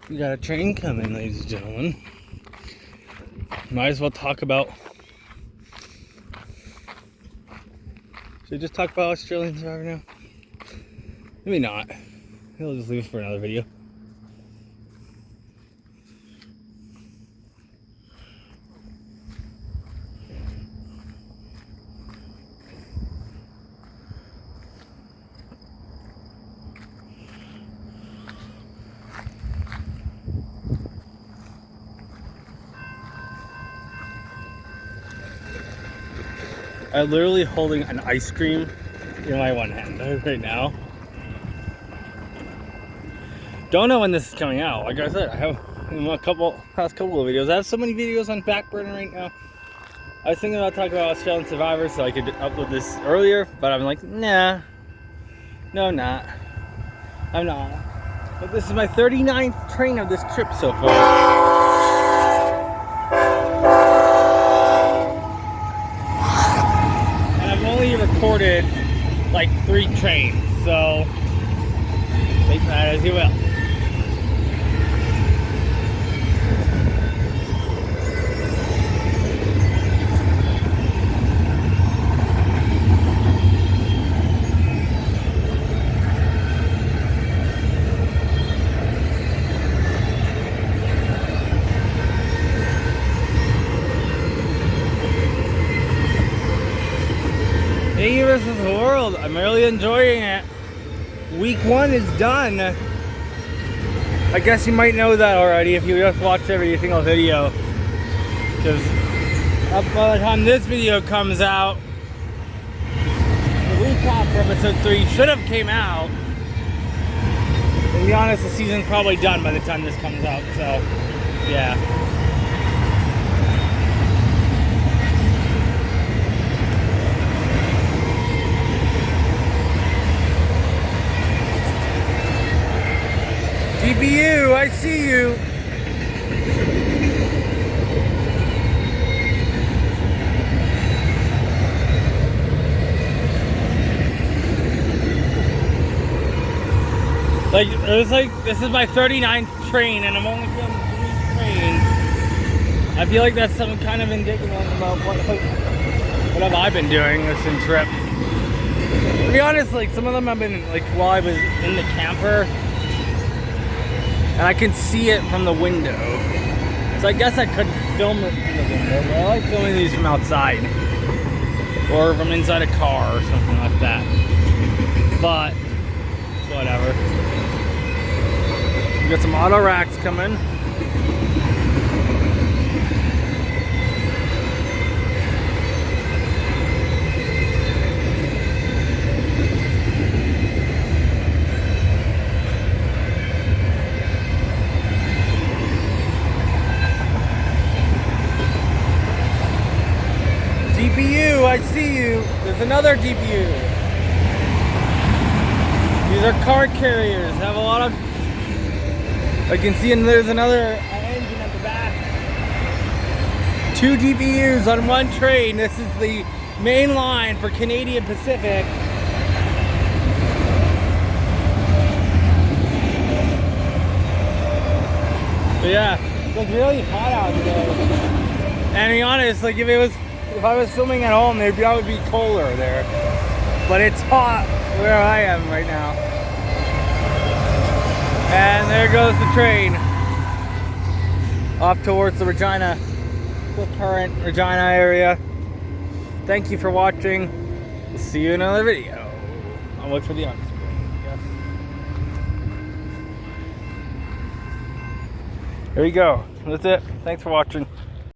We got a train coming, ladies and gentlemen. Might as well talk about... Should we just talk about Australian Survivor now? Maybe not. We'll just leave it for another video. I'm literally holding an ice cream in my one hand right now. Don't know when this is coming out. Like I said, I have past couple of videos. I have so many videos on back burner right now. I was thinking about talking about Australian Survivor so I could upload this earlier, but I'm like, nah. No, I'm not. I'm not. But this is my 39th train of this trip so far. Recorded like 3 trains, so take that as you will. Me versus the world. I'm really enjoying it. Week 1 is done. I guess you might know that already if you just watched every single video. Because by the time this video comes out, the recap for episode 3 should have came out. To be honest, the season's probably done by the time this comes out, so yeah. DBU, I see you. Like, it was like, this is my 39th train and I'm only filming 3 trains. I feel like that's some kind of indicative about what have I been doing this trip. To be honest, like, some of them have been, like, while I was in the camper. And I can see it from the window. So I guess I could film it from the window, but I like filming these from outside. Or from inside a car or something like that. But, whatever. We got some auto racks coming. DPU, I see you. There's another DPU. These are car carriers. Have a lot of... I can see there's another engine at the back. 2 DPUs on 1 train. This is the main line for Canadian Pacific. But yeah, it's really hot out today. And to be honest, like if I was filming at home, there'd probably be cooler there. But it's hot where I am right now. And there goes the train. Off towards the Regina, current Regina area. Thank you for watching. We'll see you in another video. I'll look for the on screen, I guess. There you go. That's it. Thanks for watching.